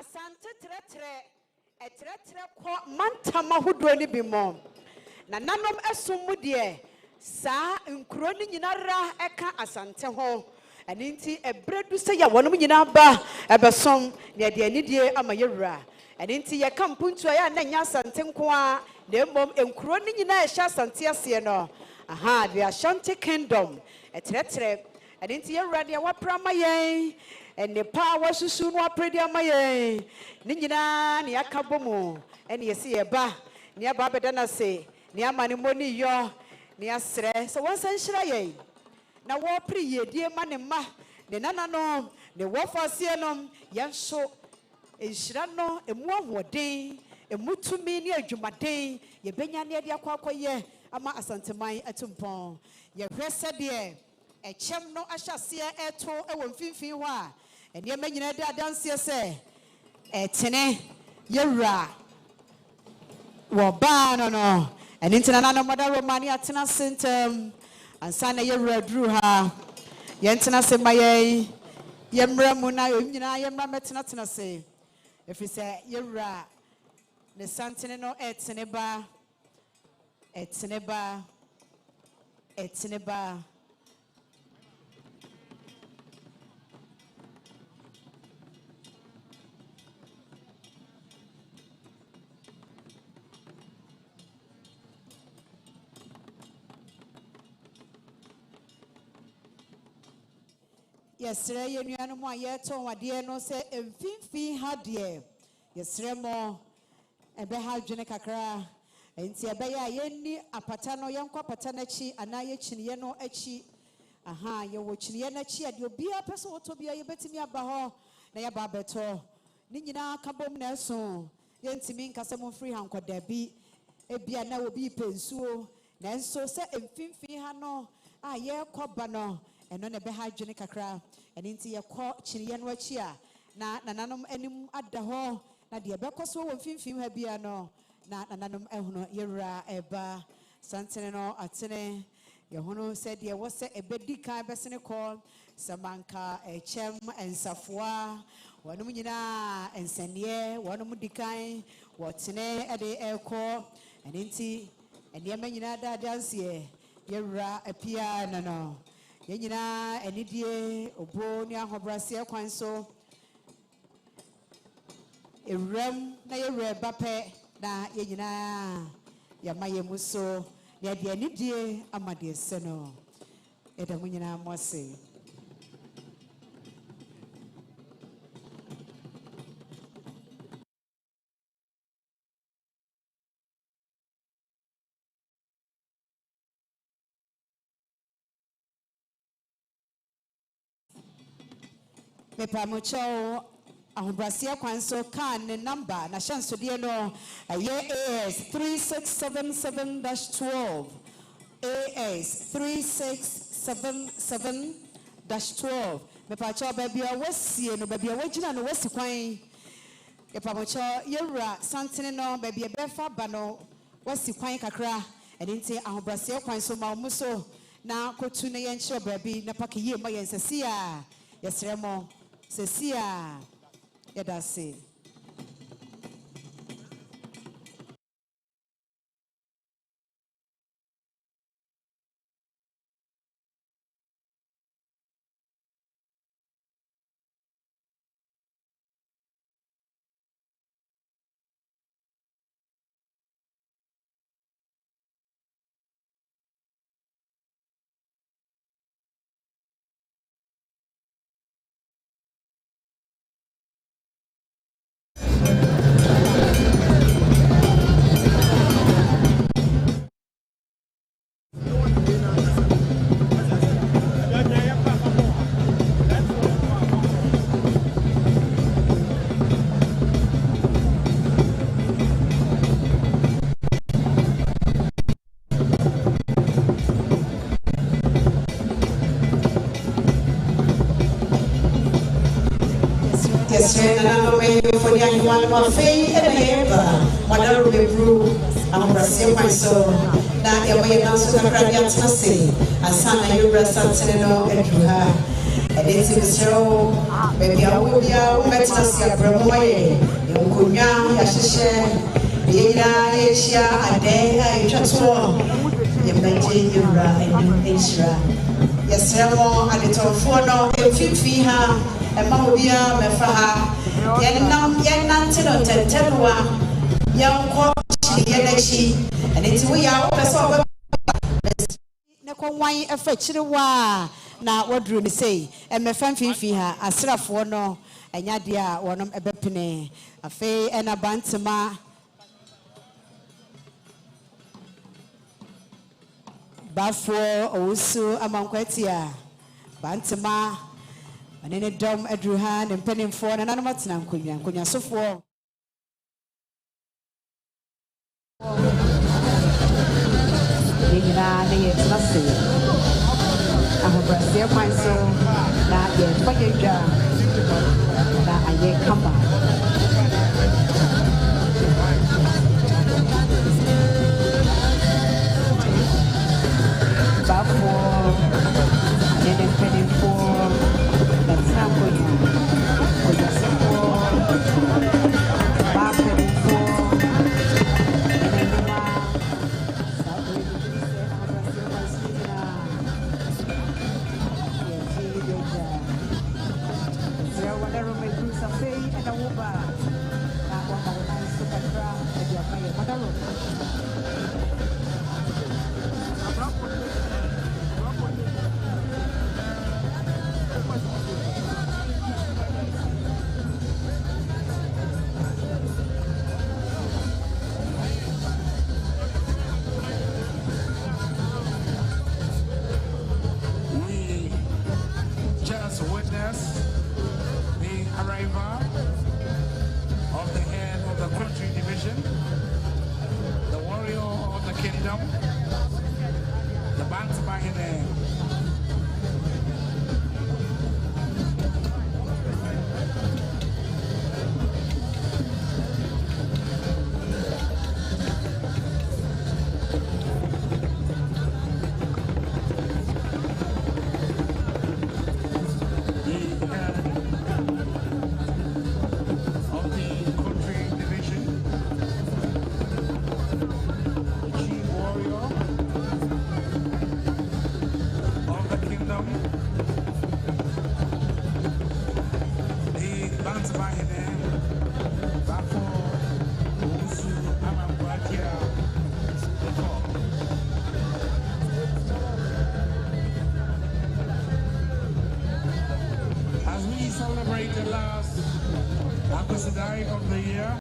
asante tretre etretre ko mantama hodo ni bi mo na nanom esum de sa nkuro ni nyinara eka asante ho ani nti ebredu se ya wonom nyina ba ebesom ne de anidie amayewura ani nti ye kampuntu ya na nya asante nko a na mmom nkuro ni nyina ehya asante ase no aha the Ashanti Kingdom etretre ani nti yewura de waprama yen ene pa wasusu no apredi amaye ni nyina ne akabomu ene yesi yeba ne aba beda na se ne amane moni yo ne asre so wonsan hira ye na wo pri yedie ma ne ma ne nana no ne wofasie no yenso enhira no emu ahoden emutumi ne adwumaden ye benya ne de akwakoye ama asanteman atumpon ye hwese de echem no ahyase eto ewo mfimfin ho a ene ma nyina de adanse se etene yewura wo ba no ene ntina na no moda romani atena sentem ansa na yewura duru ha ye ntina se maye yemra mu na nyina yemra metena tena se efise yewura ne santene no etene ba yesre ye nuanu mo ayeto wade no se emfimfin ha de yesre mo ebe ha dwene kakra enti ebe ya yenni apata no yenko apata na chi ana ye chiniye no achi aha ye wo chiniye na chi ade obi apeso woto bia ye betimi aba ho na ye ba beto ni nyina kabom na eso yentimi nkase mo free hankoda bi ebia na obi pensuo na enso se emfimfin ha no a ye koba no eno ne be ha dwene kakra eni nti ye ko chiriye no achi a na nananom anim ada ho na de be koso wo mfimfim ha bia no na nananom ehuno yewura eba santene no atene ye hono se de wo se ebedi kan besene ko samanka echem ensafoa wonum nyina ensanie wonum dikan wotene ede eko eni nti ene ma nyina da danse yewura apia no yenyina enidie obo ni ahobrase kwan so ewram na yewra bape na yenyina yamaye muso ya de enidie amade se no eda munyina mose me pamocho ahobrasia kwanso kan ne number na chanso de no AS 3677-12 AS 3677-12 me pacho baby awasie no baby awagina no wasi kwan e pamocho yewura santene no baby ebefa ba no wasi kwan kakra enti ahobrasia kwanso ma muso na kotu ne yenchiro baby na pakiye ma yensesia yesremo Sesia yadase na me for the one more fee and ever whatever we brew I'm Brazil myself na e way dance to the Caribbean say asana you something no edruha ɛde nti mesrɛ wo baabi a wowɔ biara wobɛtena se abrɛmɔ yɛ nkonnwa yɛahyehyɛ deɛ nyinaa yɛahyia adan a yɛtwa toɔ yɛmmɛgye yɛwura anim nhyira yɛsrɛ mo adetɔnfoɔ no ɛmfimfini ha ɛma wo biara mɛfa ha yɛnante no ntɛntɛnoa yɛnkɔ yɛn akyi ɛne nti woyɛ a wopɛ sɛ wobɛ ne kɔnwan ɛfa kyire wa na waduru ne sei ɛmɛfa mfimfini ha asrafoɔ no ɛnya deɛ a wɔnom ɛbɛpene afei ɛna bantema bafoɔ ɔwusu amankwati a bantema ane ne dɔm aduru ha ne mpanimfoɔ na nanom atena nkonnwasofoɔ yɛnyinaa ne yɛtena se ahobrɛseɛ kwan so na yɛmfa yɛdwa na ayɛ kama bafoɔ ne ne mpanimfoɔ na tena nkonnwasofoɔ baapanimfoɔ Akwasidae of the